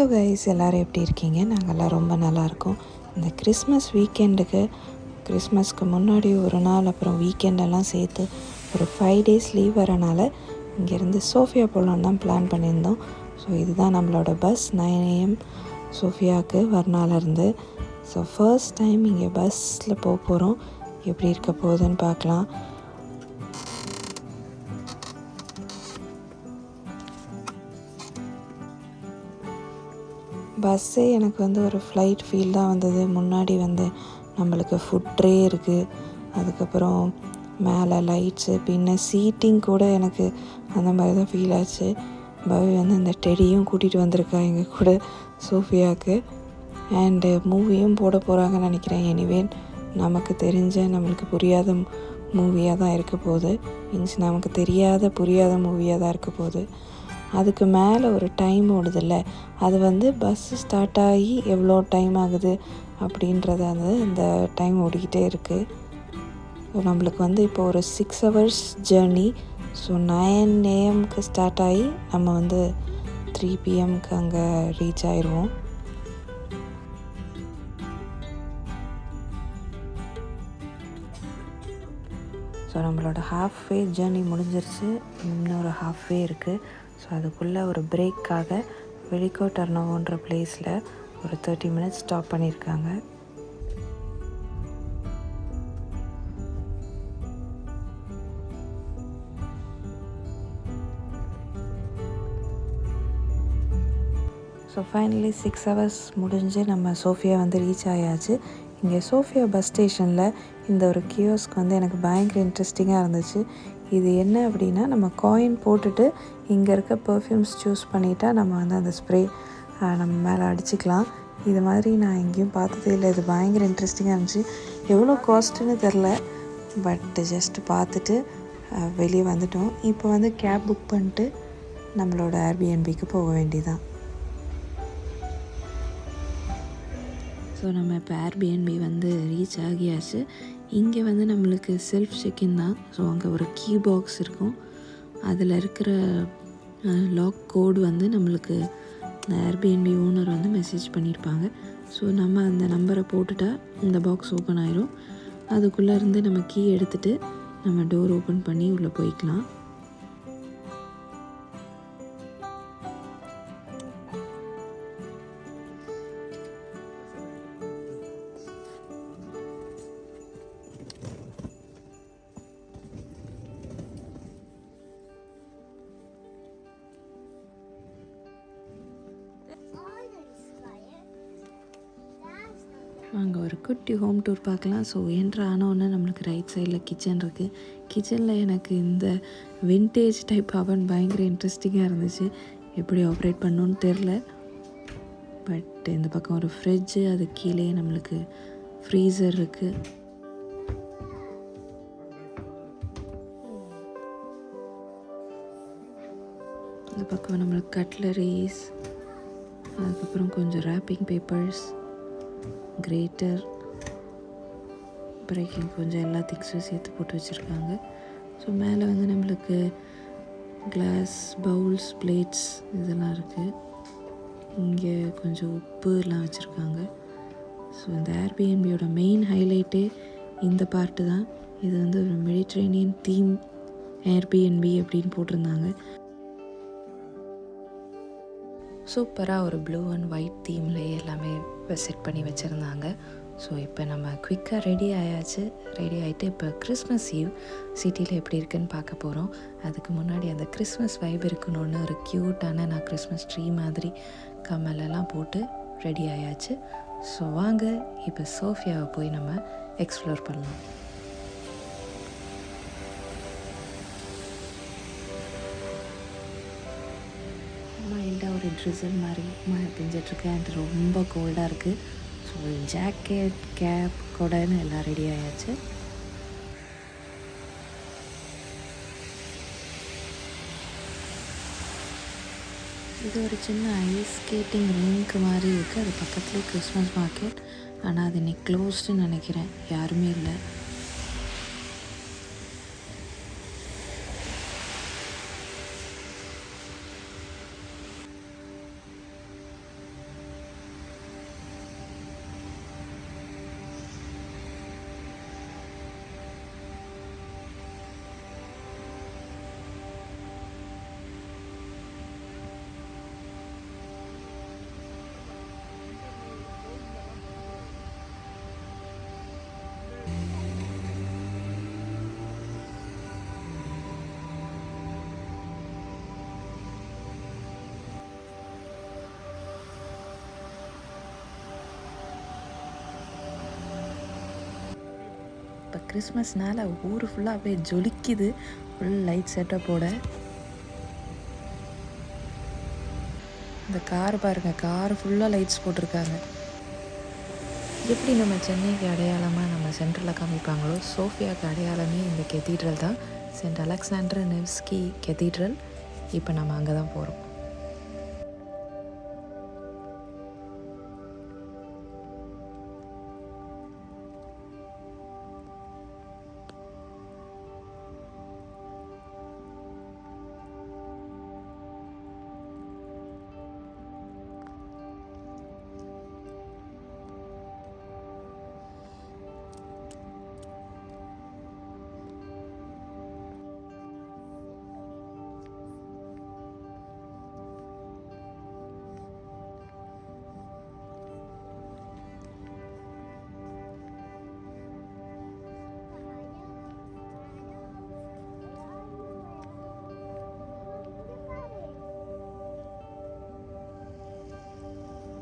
Hello guys, எல்லோரும் எப்படி இருக்கீங்க? நாங்கள்லாம் ரொம்ப நல்லாயிருக்கோம். இந்த கிறிஸ்மஸ் வீக்கெண்டுக்கு, கிறிஸ்மஸ்க்கு முன்னாடி ஒரு நாள், அப்புறம் வீக்கெண்டெல்லாம் சேர்த்து ஒரு 5 days லீவ் வரனால இங்கேருந்து சோஃபியா போகலான்னு தான் பிளான் பண்ணியிருந்தோம். ஸோ இதுதான் நம்மளோட பஸ் 9 AM சோஃபியாவுக்கு வர்னாலேருந்து. ஸோ ஃபர்ஸ்ட் டைம் இங்கே பஸ்ஸில் போக போகிறோம். எப்படி இருக்க போகுதுன்னு பார்க்கலாம். பஸ்ஸே எனக்கு ஒரு ஃப்ளைட் ஃபீல் தான் வந்தது. முன்னாடி நம்மளுக்கு ஃபுட் ட்ரே இருக்குது, அதுக்கப்புறம் மேலே லைட்ஸு, பின்ன சீட்டிங் கூட எனக்கு அந்த மாதிரி தான் ஃபீல் ஆச்சு. பவி இந்த டெடியும் கூட்டிகிட்டு வந்திருக்கா எங்கள் கூட சோஃபியாவுக்கு. அண்டு மூவியும் போட போகிறாங்கன்னு நினைக்கிறேன். எனிவே நமக்கு தெரிஞ்ச நம்மளுக்கு புரியாத மூவியாக தான் இருக்க போகுது. மீன்ஸ் நமக்கு தெரியாத புரியாத மூவியாக தான் இருக்க போகுது. அதுக்கு மேலே ஒரு டைம் ஓடுதில்ல, அது பஸ்ஸு ஸ்டார்ட் ஆகி எவ்வளோ டைம் ஆகுது அப்படின்றது இந்த டைம் ஓடிக்கிட்டே இருக்குது. ஸோ நம்மளுக்கு இப்போ ஒரு 6 hours journey. So 9 AM start ஆகி நம்ம 3 PM அங்கே ரீச் ஆயிடுவோம். ஸோ நம்மளோட ஹாஃப்வே ஜேர்னி முடிஞ்சிருச்சு. இன்னொரு ஹாஃப்வே இருக்குது. ஸோ அதுக்குள்ளே ஒரு பிரேக்காக வெலிகோ டர்னோவோன்ற பிளேஸில் ஒரு 30 minutes ஸ்டாப் பண்ணியிருக்காங்க. ஸோ ஃபைனலி 6 hours முடிஞ்சு நம்ம சோஃபியா ரீச் ஆயாச்சு. இங்கே சோஃபியா பஸ் ஸ்டேஷனில் இந்த ஒரு கியோஸ்க் எனக்கு பயங்கர இன்ட்ரெஸ்டிங்காக இருந்துச்சு. இது என்ன அப்படின்னா, நம்ம காயின் போட்டுட்டு இங்கே இருக்க பர்ஃப்யூம்ஸ் சூஸ் பண்ணிட்டா நம்ம அந்த ஸ்ப்ரே நம்ம மேலே அடிச்சுக்கலாம். இது மாதிரி நான் எங்கேயும் பார்த்ததே இல்லை. இது பயங்கர இன்ட்ரெஸ்டிங்காக இருந்துச்சு. எவ்வளோ காஸ்ட்டுன்னு தெரில, பட் ஜஸ்ட்டு பார்த்துட்டு வெளியே வந்துட்டோம். இப்போ கேப் புக் பண்ணிட்டு நம்மளோட ஏர்பிஎன்பிக்கு போக வேண்டியதான். ஸோ நம்ம இப்போ ஏர்பிஎன்பி ரீச் ஆகியாச்சு. இங்கே நம்மளுக்கு செல்ஃப் செக்இன் தான். ஸோ அங்கே ஒரு கீ பாக்ஸ் இருக்கும். அதில் இருக்கிற லாக் கோடு நம்மளுக்கு ஏர்பிஎன்பி ஓனர் மெசேஜ் பண்ணியிருப்பாங்க. ஸோ நம்ம அந்த நம்பரை போட்டுட்டா இந்த பாக்ஸ் ஓப்பன் ஆயிரும். அதுக்குள்ளே இருந்து நம்ம கீ எடுத்துகிட்டு நம்ம டோர் ஓப்பன் பண்ணி உள்ளே போய்க்கலாம். அங்கே ஒரு குட்டி ஹோம் டூர் பார்க்கலாம். ஸோ என்ட்ரு ஆனோடனே நம்மளுக்கு ரைட் சைடில் கிச்சன் இருக்குது. கிச்சனில் எனக்கு இந்த வின்டேஜ் டைப் அவன் பயங்கர இன்ட்ரெஸ்டிங்காக இருந்துச்சு. எப்படி ஆப்ரேட் பண்ணணுன்னு தெரில. பட் இந்த பக்கம் ஒரு ஃப்ரிட்ஜு, அது கீழே நம்மளுக்கு ஃப்ரீசர் இருக்குது. இந்த பக்கம் நம்மளுக்கு கட்லரிஸ், அதுக்கப்புறம் கொஞ்சம் ரேப்பிங் பேப்பர்ஸ், கிரேட்டர், பிரேக்கிங், கொஞ்சம் எல்லா திங்ஸும் சேர்த்து போட்டு வச்சுருக்காங்க. ஸோ மேலே நம்மளுக்கு கிளாஸ், பவுல்ஸ், பிளேட்ஸ் இதெல்லாம் இருக்குது. இங்கே கொஞ்சம் உப்பு எல்லாம் வச்சுருக்காங்க. ஸோ இந்த ஏர்பிஎன்பியோட மெயின் ஹைலைட்டே இந்த பார்ட்டு தான். இது ஒரு மெடிட்ரேனியன் தீம் ஏர்பிஎன்பி அப்படின்னு போட்டிருந்தாங்க. சூப்பராக ஒரு ப்ளூ அண்ட் ஒயிட் தீம்லேயே எல்லாமே செட் பண்ணி வச்சுருந்தாங்க. ஸோ இப்போ நம்ம குயிக்காக ரெடி ஆயாச்சு. ரெடி ஆகிட்டு இப்போ கிறிஸ்மஸ் ஈவ் சிட்டியில் எப்படி இருக்குன்னு பார்க்க போகிறோம். அதுக்கு முன்னாடி அந்த கிறிஸ்மஸ் வைப் இருக்கணும்னு ஒரு க்யூட்டான நான் கிறிஸ்மஸ் ட்ரீ மாதிரி கமலெல்லாம் போட்டு ரெடி ஆயாச்சு. ஸோ வாங்க இப்போ சோஃபியாவை போய் நம்ம எக்ஸ்ப்ளோர் பண்ணலாம். மைல்டாக ஒரு ட்ரிசல் மாதிரி மழை பெஞ்சிட்ருக்கு. அண்ட் ரொம்ப கோல்டாக இருக்குது. ஸோ ஜாக்கெட், கேப், கொடைன்னு எல்லாம் ரெடி ஆயாச்சு. இது ஒரு சின்ன ஐஸ் ஸ்கேட்டிங் ரிங்க் மாதிரி இருக்குது. அது பக்கத்துலேயே கிறிஸ்மஸ் மார்க்கெட். ஆனால் அது இன்னைக்கு க்ளோஸ்டுன்னு நினைக்கிறேன், யாருமே இல்லை. இப்போ கிறிஸ்மஸ்னால் ஊர் ஃபுல்லாக அப்படியே ஜொலிக்குது, ஃபுல் லைட் செட்டப்போட. இந்த கார் பாருங்கள், கார் ஃபுல்லாக லைட்ஸ் போட்டிருக்காங்க. எப்படி நம்ம சென்னைக்கு அடையாளமாக நம்ம சென்ட்ரலில் காமிப்பாங்களோ, சோஃபியாவுக்கு அடையாளமே இந்த கெத்தீட்ரல் தான், சென்ட் அலெக்சாண்டர் நெவ்ஸ்கி கெத்தீட்ரல். இப்போ நம்ம அங்கே தான் போகிறோம்.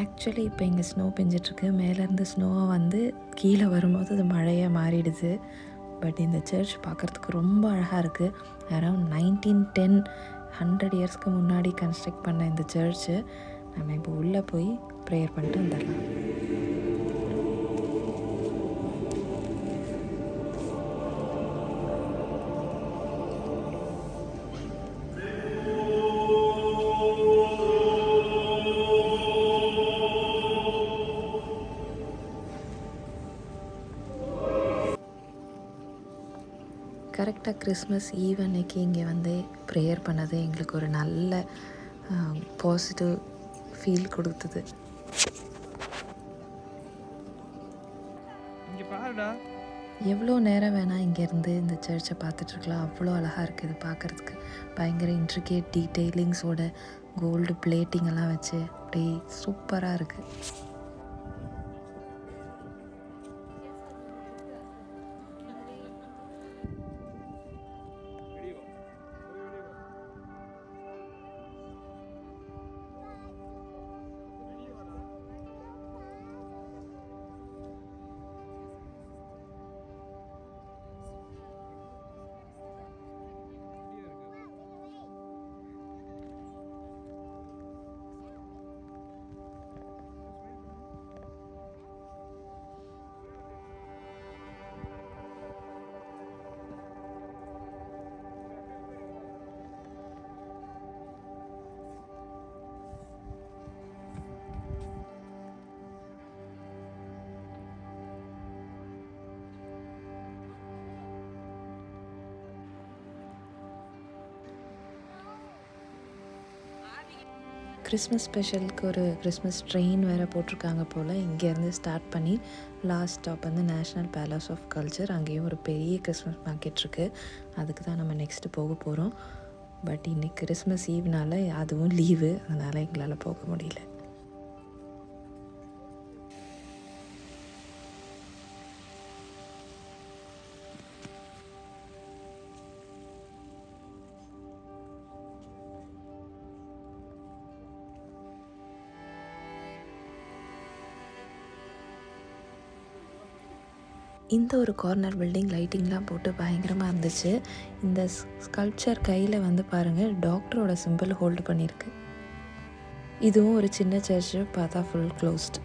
ஆக்சுவலி இப்போ இங்கே ஸ்னோ பெஞ்சிட்ருக்கு. மேலேருந்து ஸ்னோவாக வந்து கீழே வரும்போது அது மழையாக மாறிடுது. பட் இந்த சர்ச் பார்க்குறதுக்கு ரொம்ப அழகாக இருக்குது. அரௌண்ட் 1910 இயர்ஸ்க்கு முன்னாடி கன்ஸ்ட்ரக்ட் பண்ண இந்த சர்ச்சு. நம்ம இப்போ உள்ளே போய் ப்ரேயர் பண்ணிட்டு வந்துடலாம். கரெக்டாக கிறிஸ்மஸ் ஈவ் அன்னைக்கு இங்கே வந்து ப்ரேயர் பண்ணது எங்களுக்கு ஒரு நல்ல பாசிட்டிவ் ஃபீல் கொடுத்தது. எவ்வளோ நேரம் வேணால் இங்கேருந்து இந்த சர்ச்சை பார்த்துட்ருக்கலாம். அவ்வளோ அழகாக இருக்குது பார்க்குறதுக்கு. பயங்கர இன்ட்ரிகேட் டீட்டெயிலிங்ஸோட கோல்டு பிளேட்டிங் எல்லாம் வச்சு அப்படியே சூப்பராக இருக்குது. கிறிஸ்மஸ் ஸ்பெஷலுக்கு ஒரு கிறிஸ்மஸ் ட்ரெயின் வேறு போட்டிருக்காங்க போல். இங்கேருந்து ஸ்டார்ட் பண்ணி லாஸ்ட் ஸ்டாப் வந்து நேஷ்னல் பேலஸ் ஆஃப் கல்ச்சர். அங்கேயும் ஒரு பெரிய கிறிஸ்மஸ் மார்க்கெட் இருக்குது. அதுக்கு தான் நம்ம நெக்ஸ்ட்டு போக போகிறோம். பட் இன்றைக்கி கிறிஸ்மஸ் ஈவ்னால் அதுவும் லீவு, அதனால் எங்களால் போக முடியல. இந்த ஒரு கார்னர் பில்டிங் லைட்டிங்லாம் போட்டு பயங்கரமாக இருந்துச்சு. இந்த ஸ்கல்ப்சர் கையில் வந்து பாருங்கள், டாக்டரோட சிம்பிள் ஹோல்டு பண்ணியிருக்கு. இதுவும் ஒரு சின்ன சர்ச்சு, பார்த்தா ஃபுல் க்ளோஸ்ட்.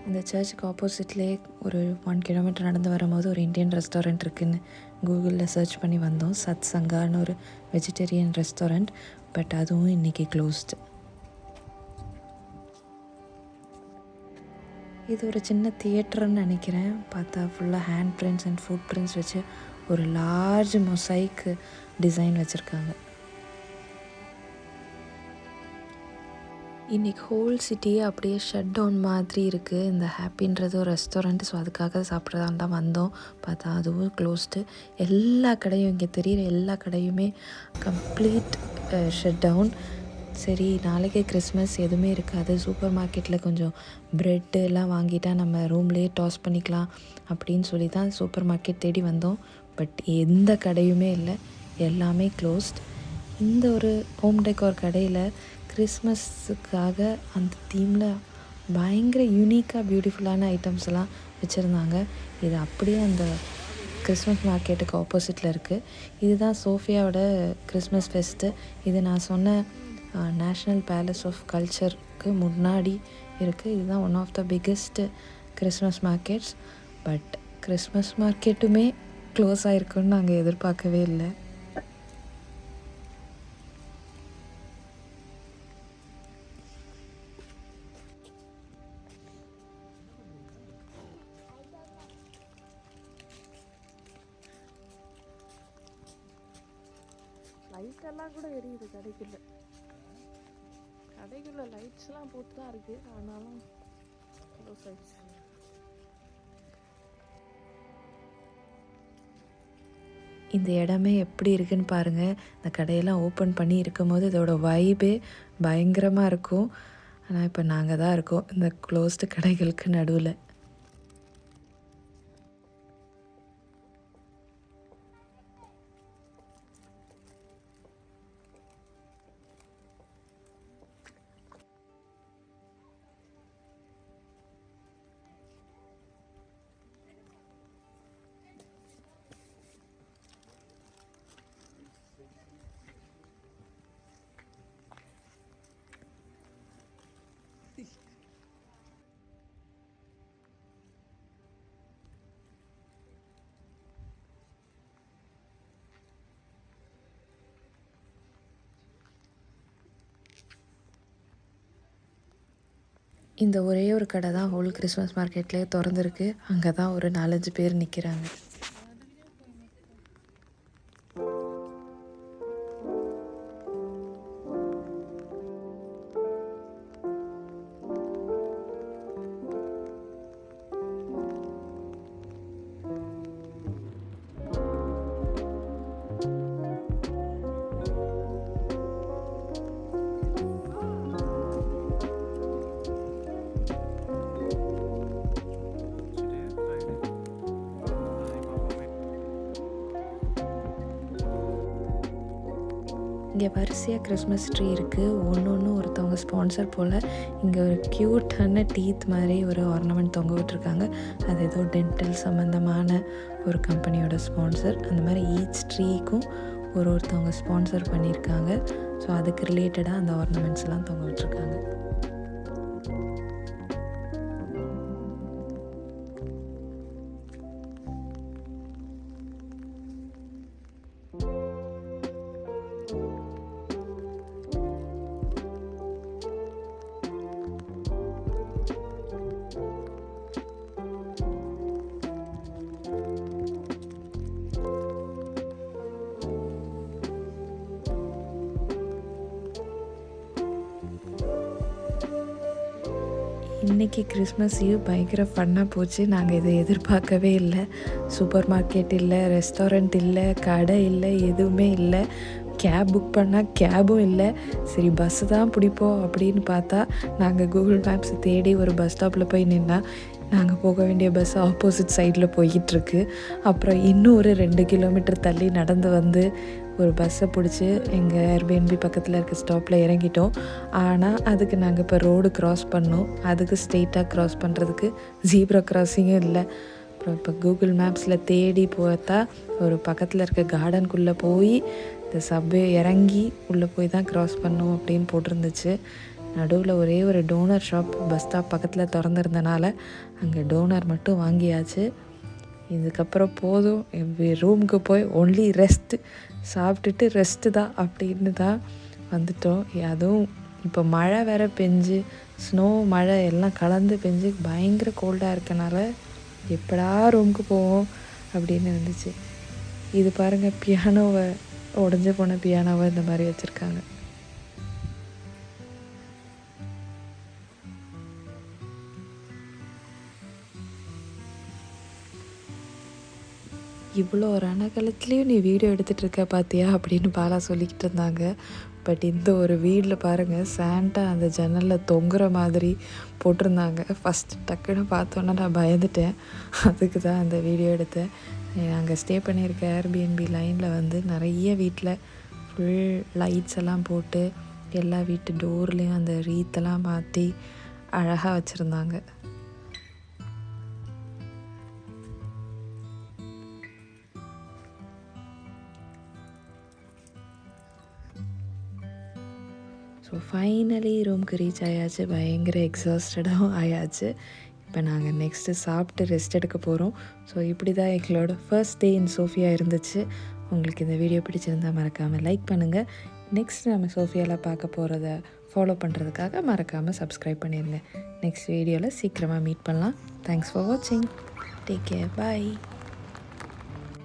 இந்த சர்ச்சுக்கு ஆப்போசிட்லேயே ஒரு 1 கிலோமீட்டர் நடந்து வரும்போது ஒரு இந்தியன் ரெஸ்டாரண்ட் இருக்குதுன்னு கூகுளில் சர்ச் பண்ணி வந்தோம். சத் சங்கான்னு ஒரு வெஜிடேரியன் ரெஸ்டாரண்ட். பட் அதுவும் இன்றைக்கி க்ளோஸ்டு. இது ஒரு சின்ன தியேட்டர்னு நினைக்கிறேன். பார்த்தா ஃபுல்லாக hand prints and food prints வச்சு ஒரு லார்ஜ் மொசைக் டிசைன் வச்சுருக்காங்க. இன்றைக்கி ஹோல் சிட்டியே அப்படியே ஷட் டவுன் மாதிரி இருக்குது. இந்த ஹாப்பின்றது ஒரு ரெஸ்டாரண்ட், ஸோ அதுக்காக சாப்பிட்றதான் தான் வந்தோம். பார்த்தா அதுவும் க்ளோஸ்டு. எல்லா கடையும், இங்கே தெரிகிற எல்லா கடையுமே கம்ப்ளீட் ஷட் டவுன். சரி, நாளைக்கு கிறிஸ்மஸ், எதுவுமே இருக்காது. சூப்பர் மார்க்கெட்டில் கொஞ்சம் ப்ரெட்டு எல்லாம் வாங்கிட்டால் நம்ம ரூம்லேயே டாஸ் பண்ணிக்கலாம் அப்படின்னு சொல்லி தான் சூப்பர் மார்க்கெட் தேடி வந்தோம். பட் எந்த கடையுமே இல்லை, எல்லாமே க்ளோஸ்ட். இந்த ஒரு ஹோம் டெக்கோர் கடையில் கிறிஸ்மஸுக்காக அந்த தீமில் பயங்கர யூனிக்காக பியூட்டிஃபுல்லான ஐட்டம்ஸ் எல்லாம் வச்சுருந்தாங்க. இது அப்படியே அந்த கிறிஸ்மஸ் மார்க்கெட்டுக்கு ஆப்போசிட்டில் இருக்குது. இதுதான் சோஃபியாவோட கிறிஸ்மஸ் ஃபெஸ்ட்டு. இது நான் சொன்ன நேஷ்னல் பேலஸ் ஆஃப் கல்ச்சருக்கு முன்னாடி இருக்குது. இதுதான் one of the biggest Christmas markets. But Christmas மார்க்கெட்டுமே க்ளோஸ் ஆகிருக்குன்னு நாங்கள் எதிர்பார்க்கவே இல்லை. லைட்டெல்லாம் கூட எரியுது கடைக்குள்ள லைட்ஸ்லாம் போட்டு தான் இருக்குது, ஆனாலும் க்ளோஸ் ஆயிடுச்சு. இந்த இடமே எப்படி இருக்குன்னு பாருங்கள். இந்த கடையெல்லாம் ஓப்பன் பண்ணி இருக்கும் போது இதோட வைபே பயங்கரமாக இருக்கும். ஆனால் இப்போ நாங்கள் தான் இருக்கோம் இந்த க்ளோஸ்டு கடைகளுக்கு நடுவில். இந்த ஒரே ஒரு கடை தான் ஹோல் கிறிஸ்மஸ் மார்க்கெட்லேயே திறந்துருக்கு. அங்கே தான் ஒரு 4-5 பேர் நிற்கிறாங்க. இங்கே வரிசையாக கிறிஸ்மஸ் ட்ரீ இருக்குது. ஒன்று ஒருத்தவங்க ஸ்பான்சர் போல். இங்கே ஒரு க்யூட்டான டீத் மாதிரி ஒரு ஆர்னமெண்ட் தொங்க விட்டுருக்காங்க. அது ஏதோ டென்டல் சம்மந்தமான ஒரு கம்பெனியோட ஸ்பான்சர். அந்த மாதிரி ஈச் ட்ரீக்கும் ஒருத்தவங்க ஸ்பான்சர் பண்ணியிருக்காங்க. ஸோ அதுக்கு ரிலேட்டடாக அந்த ஆர்னமெண்ட்ஸ்லாம் தொங்க விட்டுருக்காங்க. இன்றைக்கி கிறிஸ்மஸ் ஈவ் பயங்கர ஃபன்னாக போச்சு. நாங்கள் இதை எதிர்பார்க்கவே இல்லை. சூப்பர் மார்க்கெட் இல்லை, ரெஸ்டாரண்ட் இல்லை, கடை இல்லை, எதுவுமே இல்லை. கேப் புக் பண்ணால் கேபும் இல்லை. சரி பஸ்ஸு தான் பிடிப்போம் அப்படின்னு பார்த்தா நாங்கள் கூகுள் மேப்ஸ் தேடி ஒரு பஸ் ஸ்டாப்பில் போய் நின்னால் நாங்கள் போக வேண்டிய பஸ் ஆப்போசிட் சைடில் போய்கிட்டுருக்கு. அப்புறம் இன்னும் ஒரு 2 கிலோமீட்டர் தள்ளி நடந்து வந்து ஒரு பஸ்ஸை பிடிச்சி எங்கள் ஏர்பிஎன்பி பக்கத்தில் இருக்க ஸ்டாப்பில் இறங்கிட்டோம். ஆனால் அதுக்கு நாங்கள் இப்போ ரோடு க்ராஸ் பண்ணோம். அதுக்கு ஸ்ட்ரெயிட்டாக க்ராஸ் பண்ணுறதுக்கு ஜீப்ரா கிராஸிங்கும் இல்லை. அப்புறம் இப்போ கூகுள் மேப்ஸில் தேடி பார்த்தா ஒரு பக்கத்தில் இருக்க கார்டனுக்குள்ளே போய் இந்த சப்வே இறங்கி உள்ளே போய் தான் க்ராஸ் பண்ணோம் அப்படின்னு போட்டிருந்துச்சு. நடுவில் ஒரே ஒரு டோனர் ஷாப் பஸ் ஸ்டாப் பக்கத்தில் திறந்துருந்தனால அங்கே டோனர் மட்டும் வாங்கியாச்சு. இதுக்கப்புறம் போதும், ரூமுக்கு போய் ஒன்லி ரெஸ்ட்டு, சாப்பிட்டுட்டு ரெஸ்ட்டு தான் அப்படின்னு தான் வந்துட்டோம். அதுவும் இப்போ மழை வேற பெஞ்சு, ஸ்னோ மழை எல்லாம் கலந்து பெஞ்சு பயங்கர கோல்டாக இருக்கனால எப்படா ரூமுக்கு போவோம் அப்படின்னு இருந்துச்சு. இது பாருங்கள், பியானோவை உடஞ்சி போன பியானோவை இந்த மாதிரி வச்சுருக்காங்க. இவ்வளோ ரணகலத்துலேயும் நீ வீடியோ எடுத்துகிட்டு இருக்க பார்த்தியா அப்படின்னு பாலா சொல்லிக்கிட்டு இருந்தாங்க. பட் இந்த ஒரு வீடில் பாருங்கள், சாண்டா அந்த ஜன்னலில் தொங்குற மாதிரி போட்டிருந்தாங்க. ஃபஸ்ட்டு டக்குன்னு பார்த்தோன்னா நான் பயந்துட்டேன். அதுக்கு தான் அந்த வீடியோ எடுத்தேன். நாங்கள் ஸ்டே பண்ணியிருக்க ஏர்பிஎன்பி லைனில் வந்து நிறைய வீட்டில் ஃபுல் லைட்ஸ் எல்லாம் போட்டு எல்லா வீட்டு டோர்லேயும் அந்த ரீத்தெல்லாம் மாற்றி அழகாக வச்சுருந்தாங்க. ஸோ ஃபைனலி ரூம்க்கு ரீச் ஆயாச்சு. பயங்கர எக்ஸாஸ்டடாகவும் ஆயாச்சு. இப்போ நாங்கள் நெக்ஸ்ட்டு சாப்பிட்டு ரெஸ்ட் எடுக்க போகிறோம். ஸோ இப்படி தான் எங்களோட ஃபர்ஸ்ட் டே இன் சோஃபியா இருந்துச்சு. உங்களுக்கு இந்த வீடியோ பிடிச்சிருந்தால் மறக்காமல் லைக் பண்ணுங்கள். நெக்ஸ்ட் நம்ம சோஃபியாவில் பார்க்க போகிறத ஃபாலோ பண்ணுறதுக்காக மறக்காமல் சப்ஸ்கிரைப் பண்ணிடுங்க. நெக்ஸ்ட் வீடியோவில் சீக்கிரமாக மீட் பண்ணலாம். தேங்க்ஸ் ஃபார் வாட்சிங். Take care. பாய்.